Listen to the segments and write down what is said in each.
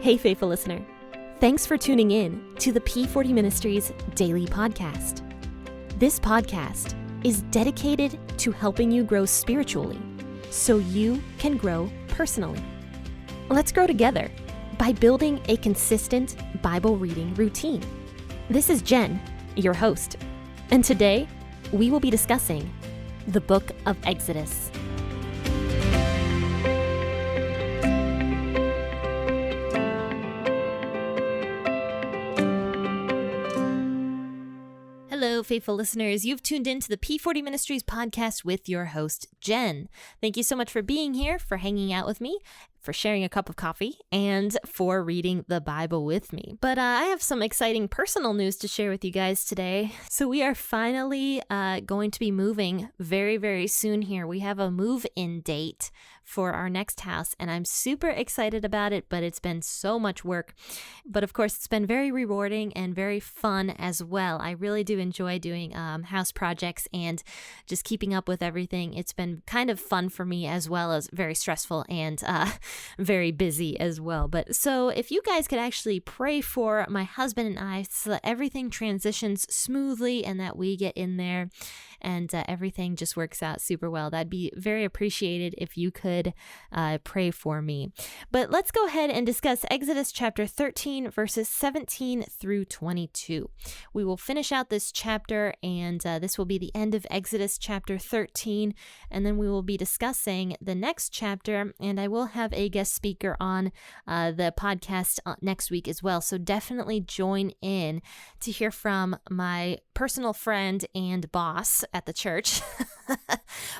Hey, faithful listener. Thanks for tuning in to the P40 Ministries Daily Podcast. This podcast is dedicated to helping you grow spiritually so you can grow personally. Let's grow together by building a consistent Bible reading routine. This is Jen, your host, and today we will be discussing the book of Exodus. Hello, faithful listeners. You've tuned in to the P40 Ministries podcast with your host, Jen. Thank you so much for being here, for hanging out with me, for sharing a cup of coffee, and for reading the Bible with me. But I have some exciting personal news to share with you guys today. So we are finally going to be moving very, very soon here. We have a move-in date for our next house, and I'm super excited about it, but it's been so much work. But of course, it's been very rewarding and very fun as well. I really do enjoy doing house projects and just keeping up with everything. It's been kind of fun for me as well as very stressful and very busy as well. But so if you guys could actually pray for my husband and I so that everything transitions smoothly and that we get in there and everything just works out super well, that'd be very appreciated if you could pray for me. But let's go ahead and discuss Exodus chapter 13, verses 17 through 22. We will finish out this chapter, and this will be the end of Exodus chapter 13, and then we will be discussing the next chapter, and I will have a guest speaker on the podcast next week as well. So definitely join in to hear from my personal friend and boss at the church,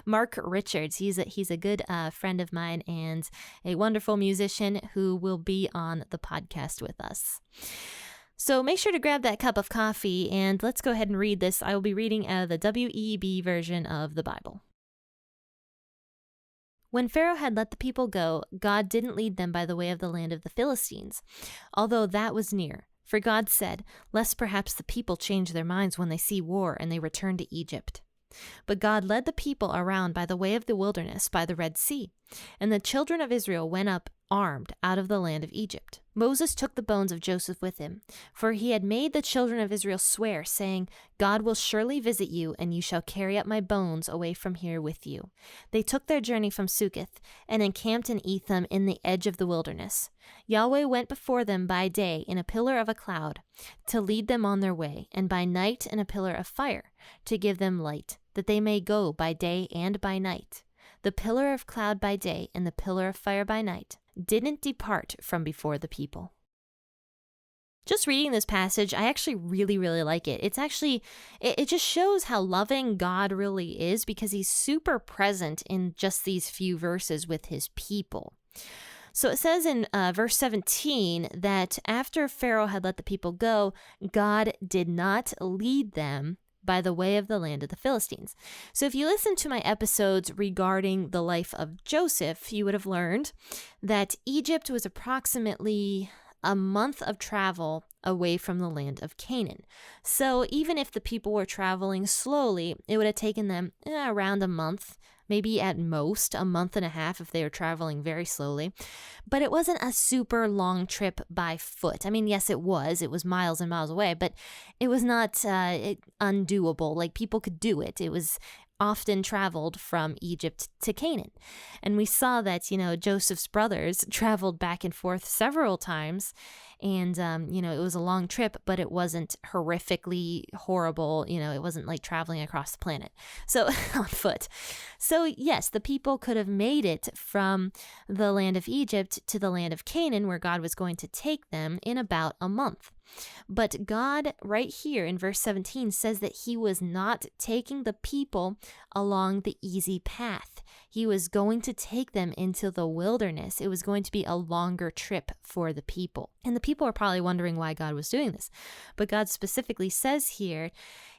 Mark Richards. He's a good friend of mine and a wonderful musician who will be on the podcast with us. So make sure to grab that cup of coffee and let's go ahead and read this. I will be reading out of the WEB version of the Bible. When Pharaoh had let the people go, God didn't lead them by the way of the land of the Philistines, although that was near. For God said, lest perhaps the people change their minds when they see war and they return to Egypt. But God led the people around by the way of the wilderness, by the Red Sea. And the children of Israel went up armed out of the land of Egypt. Moses took the bones of Joseph with him, for he had made the children of Israel swear, saying, God will surely visit you, and you shall carry up my bones away from here with you. They took their journey from Succoth, and encamped in Etham in the edge of the wilderness. Yahweh went before them by day in a pillar of a cloud, to lead them on their way, and by night in a pillar of fire, to give them light, that they may go by day and by night. The pillar of cloud by day and the pillar of fire by night didn't depart from before the people. Just reading this passage, I actually really, really like it. It just shows how loving God really is because he's super present in just these few verses with his people. So it says in verse 17 that after Pharaoh had let the people go, God did not lead them by the way of the land of the Philistines. So if you listen to my episodes regarding the life of Joseph, you would have learned that Egypt was approximately a month of travel away from the land of Canaan. So even if the people were traveling slowly, it would have taken them around a month, maybe at most a month and a half if they were traveling very slowly. But it wasn't a super long trip by foot. I mean, yes, it was miles and miles away, but it was not undoable. Like people could do it. It was often traveled from Egypt to Canaan. And we saw that, Joseph's brothers traveled back and forth several times. And, it was a long trip, but it wasn't horrifically horrible. It wasn't like traveling across the planet. So on foot. So yes, the people could have made it from the land of Egypt to the land of Canaan, where God was going to take them in about a month. But God, right here in verse 17, says that he was not taking the people along the easy path. He was going to take them into the wilderness. It was going to be a longer trip for the people. And the people are probably wondering why God was doing this. But God specifically says here,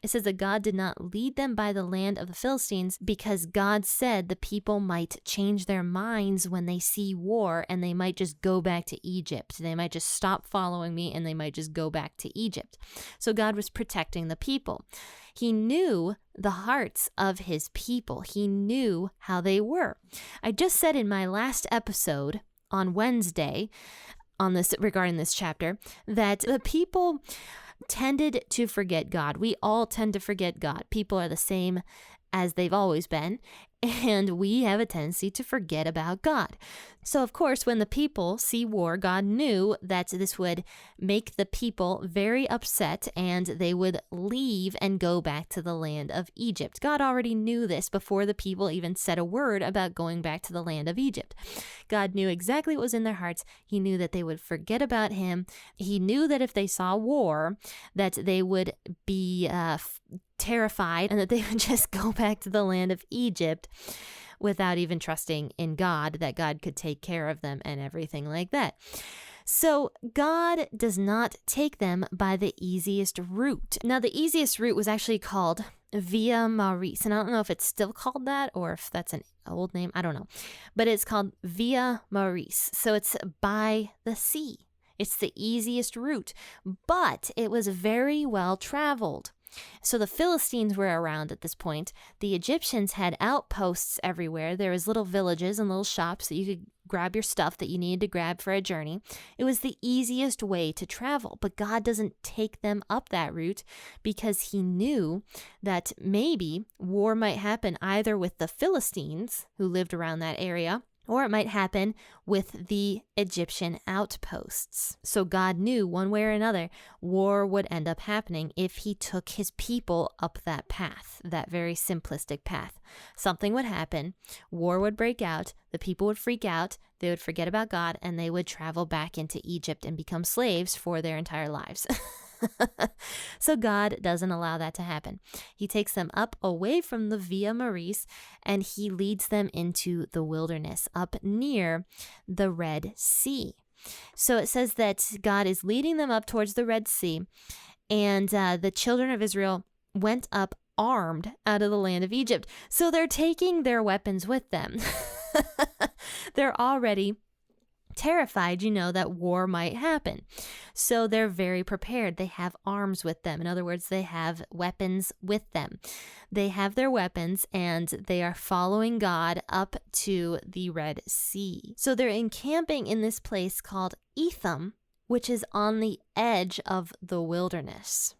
it says that God did not lead them by the land of the Philistines because God said the people might change their minds when they see war and they might just go back to Egypt. They might just stop following me and they might just go back to Egypt. So God was protecting the people. He knew the hearts of his people. He knew how they were. I just said in my last episode on Wednesday on this regarding this chapter, that the people tended to forget God. We all tend to forget God. People are the same as they've always been, and we have a tendency to forget about God. So, of course, when the people see war, God knew that this would make the people very upset and they would leave and go back to the land of Egypt. God already knew this before the people even said a word about going back to the land of Egypt. God knew exactly what was in their hearts. He knew that they would forget about him. He knew that if they saw war, that they would be terrified and that they would just go back to the land of Egypt without even trusting in God, that God could take care of them and everything like that. So God does not take them by the easiest route. Now, the easiest route was actually called Via Maris, and I don't know if it's still called that or if that's an old name. I don't know, but it's called Via Maris. So it's by the sea. It's the easiest route, but it was very well traveled. So the Philistines were around at this point. The Egyptians had outposts everywhere. There was little villages and little shops that you could grab your stuff that you needed to grab for a journey. It was the easiest way to travel, but God doesn't take them up that route because he knew that maybe war might happen either with the Philistines who lived around that area, or it might happen with the Egyptian outposts. So God knew one way or another war would end up happening if he took his people up that path, that very simplistic path. Something would happen, war would break out, the people would freak out, they would forget about God, and they would travel back into Egypt and become slaves for their entire lives. So God doesn't allow that to happen. He takes them up away from the Via Maris and he leads them into the wilderness up near the Red Sea. So it says that God is leading them up towards the Red Sea, and the children of Israel went up armed out of the land of Egypt. So they're taking their weapons with them. They're already terrified, that war might happen. So they're very prepared. They have arms with them. In other words, they have weapons with them. They have their weapons and they are following God up to the Red Sea. So they're encamping in this place called Etham, which is on the edge of the wilderness.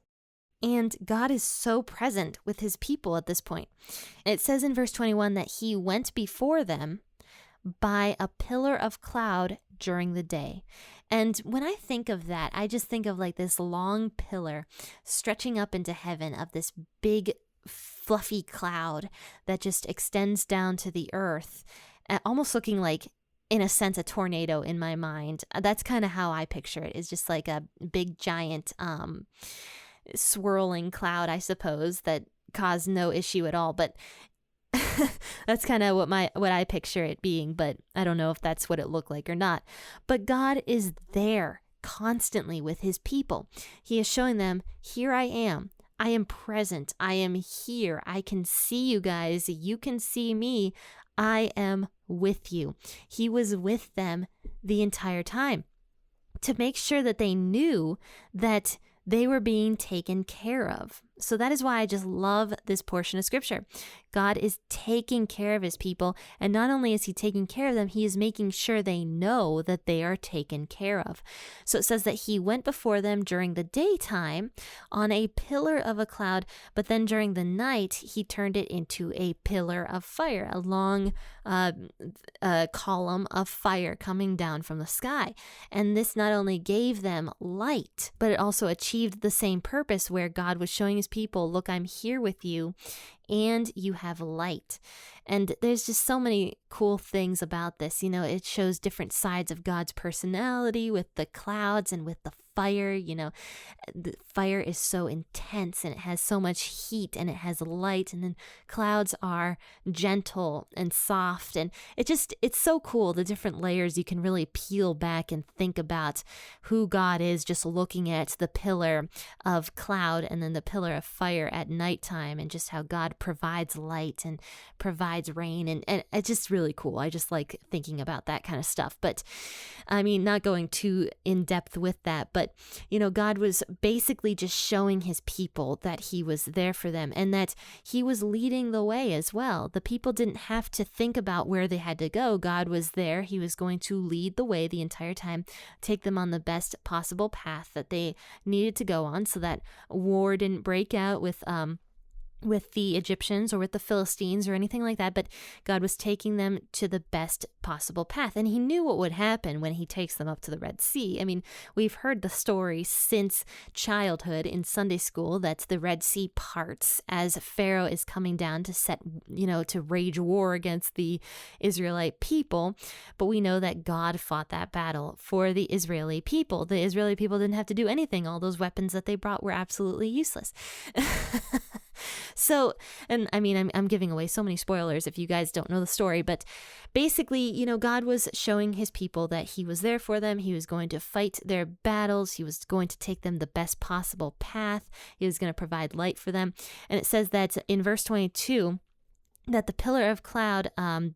And God is so present with his people at this point. It says in verse 21 that he went before them by a pillar of cloud during the day. And when I think of that, I just think of like this long pillar stretching up into heaven of this big fluffy cloud that just extends down to the earth, almost looking like, in a sense, a tornado in my mind. That's kind of how I picture it. It's just like a big giant swirling cloud, I suppose, that caused no issue at all. But that's kind of what I picture it being, but I don't know if that's what it looked like or not. But God is there constantly with his people. He is showing them, here I am. I am present. I am here. I can see you guys. You can see me. I am with you. He was with them the entire time to make sure that they knew that they were being taken care of. So that is why I just love this portion of scripture. God is taking care of his people. And not only is he taking care of them, he is making sure they know that they are taken care of. So it says that he went before them during the daytime on a pillar of a cloud, but then during the night, he turned it into a pillar of fire, a long column of fire coming down from the sky. And this not only gave them light, but it also achieved the same purpose where God was showing his people, look, I'm here with you and you have light. And there's just so many cool things about this. It shows different sides of God's personality with the clouds and with the fire. The fire is so intense and it has so much heat and it has light, and then clouds are gentle and soft, and it's so cool, the different layers you can really peel back and think about who God is just looking at the pillar of cloud and then the pillar of fire at nighttime, and just how God provides light and provides provides rain, and it's just really cool. I just like thinking about that kind of stuff. But I mean, not going too in depth with that, but God was basically just showing his people that he was there for them and that he was leading the way as well. The people didn't have to think about where they had to go. God was there. He was going to lead the way the entire time, take them on the best possible path that they needed to go on so that war didn't break out with the Egyptians or with the Philistines or anything like that, but God was taking them to the best possible path. And he knew what would happen when he takes them up to the Red Sea. I mean, we've heard the story since childhood in Sunday school that the Red Sea parts as Pharaoh is coming down to rage war against the Israelite people. But we know that God fought that battle for the Israeli people. The Israeli people didn't have to do anything. All those weapons that they brought were absolutely useless. So, and I mean, I'm giving away so many spoilers if you guys don't know the story, but basically, God was showing his people that he was there for them. He was going to fight their battles. He was going to take them the best possible path. He was going to provide light for them. And it says that in verse 22, that the pillar of cloud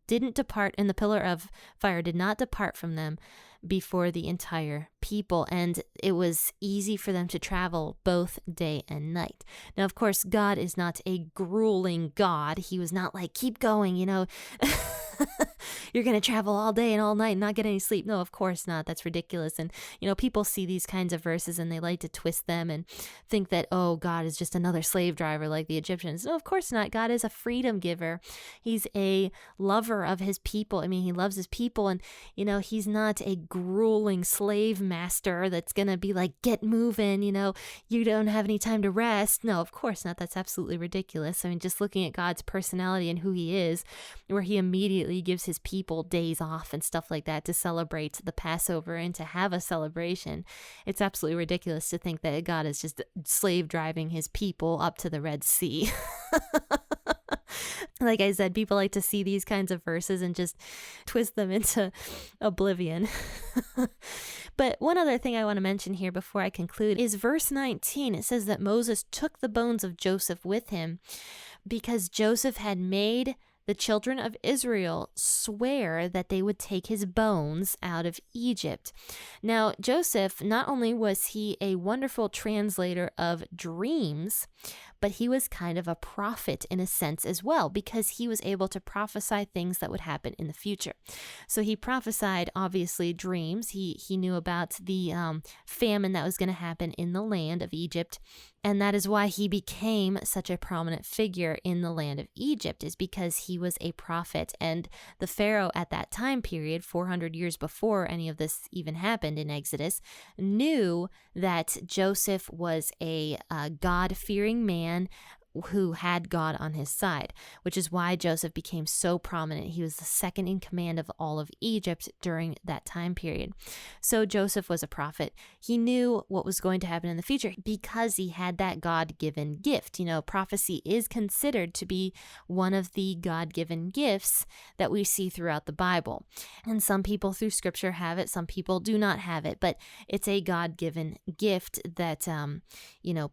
didn't depart, and the pillar of fire did not depart from them before the entire people, and it was easy for them to travel both day and night. Now, of course, God is not a grueling God. He was not like, keep going, you're going to travel all day and all night and not get any sleep. No, of course not. That's ridiculous. And, people see these kinds of verses and they like to twist them and think that, oh, God is just another slave driver like the Egyptians. No, of course not. God is a freedom giver. He's a lover of his people. I mean, he loves his people, and, he's not a grueling slave master that's going to be like, get moving, you don't have any time to rest. No, of course not. That's absolutely ridiculous. I mean, just looking at God's personality and who he is, where he immediately gives his people days off and stuff like that to celebrate the Passover and to have a celebration. It's absolutely ridiculous to think that God is just slave driving his people up to the Red Sea. Like I said, people like to see these kinds of verses and just twist them into oblivion. But one other thing I want to mention here before I conclude is verse 19. It says that Moses took the bones of Joseph with him because Joseph had made the children of Israel swear that they would take his bones out of Egypt. Now, Joseph, not only was he a wonderful translator of dreams, but he was kind of a prophet in a sense as well, because he was able to prophesy things that would happen in the future. So he prophesied, obviously, dreams. He knew about the famine that was going to happen in the land of Egypt. And that is why he became such a prominent figure in the land of Egypt, is because he was a prophet. And the Pharaoh at that time period, 400 years before any of this even happened in Exodus, knew that Joseph was a God-fearing man who had God on his side, which is why Joseph became so prominent. He was the second in command of all of Egypt during that time period. So Joseph was a prophet. He knew what was going to happen in the future because he had that God-given gift. Prophecy is considered to be one of the God-given gifts that we see throughout the Bible. And some people through scripture have it, some people do not have it, but it's a God-given gift that,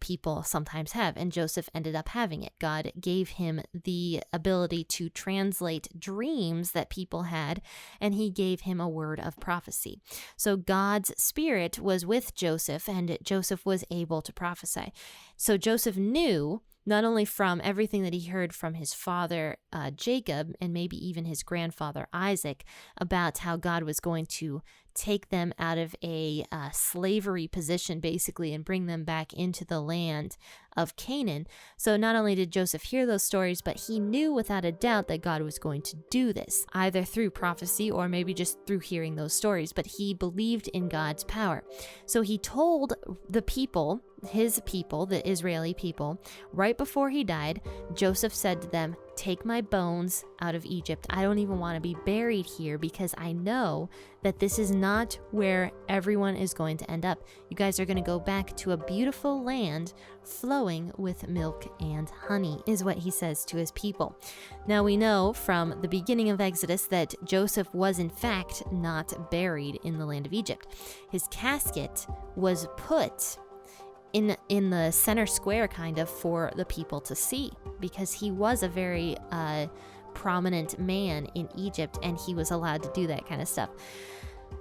people sometimes have. And Joseph ended up having it. God gave him the ability to translate dreams that people had, and he gave him a word of prophecy. So God's spirit was with Joseph, and Joseph was able to prophesy. So Joseph knew, not only from everything that he heard from his father Jacob, and maybe even his grandfather Isaac, about how God was going to take them out of a slavery position, basically, and bring them back into the land of Canaan. So not only did Joseph hear those stories, but he knew without a doubt that God was going to do this, either through prophecy or maybe just through hearing those stories. But he believed in God's power. So he told the people, his people, the Israeli people, right before he died, Joseph said to them, "Take my bones out of Egypt. I don't even want to be buried here because I know that this is not where everyone is going to end up. You guys are going to go back to a beautiful land flowing with milk and honey," is what he says to his people. Now we know from the beginning of Exodus that Joseph was in fact not buried in the land of Egypt. His casket was put in the center square, kind of, for the people to see, because he was a very prominent man in Egypt, and he was allowed to do that kind of stuff.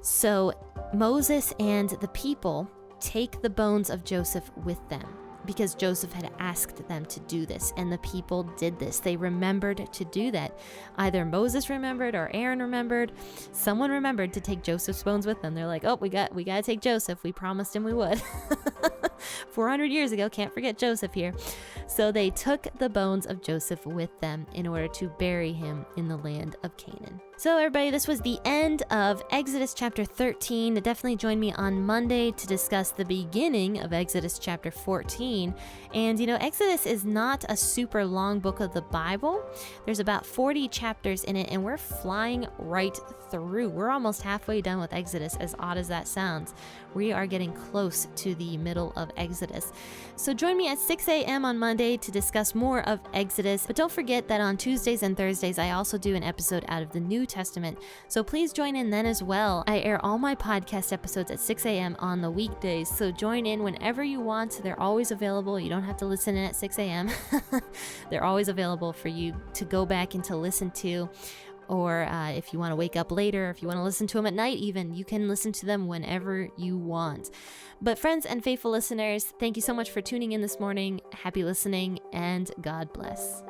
So Moses and the people take the bones of Joseph with them, because Joseph had asked them to do this, and the people did this. They remembered to do that. Either Moses remembered or Aaron remembered. Someone remembered to take Joseph's bones with them. They're like, oh, we got to take Joseph. We promised him we would. 400 years ago, can't forget Joseph here. So they took the bones of Joseph with them in order to bury him in the land of Canaan. So everybody, this was the end of Exodus chapter 13. Definitely join me on Monday to discuss the beginning of Exodus chapter 14. And Exodus is not a super long book of the Bible. There's about 40 chapters in it, and we're flying right through. We're almost halfway done with Exodus, as odd as that sounds. We are getting close to the middle of Exodus. So join me at 6 a.m. on Monday to discuss more of Exodus. But don't forget that on Tuesdays and Thursdays, I also do an episode out of the New Testament. So please join in then as well. I air all my podcast episodes at 6 a.m. on the weekdays. So join in whenever you want. They're always available. You don't have to listen in at 6 a.m. They're always available for you to go back and to listen to. Or if you want to wake up later, if you want to listen to them at night even, you can listen to them whenever you want. But friends and faithful listeners, thank you so much for tuning in this morning. Happy listening, and God bless.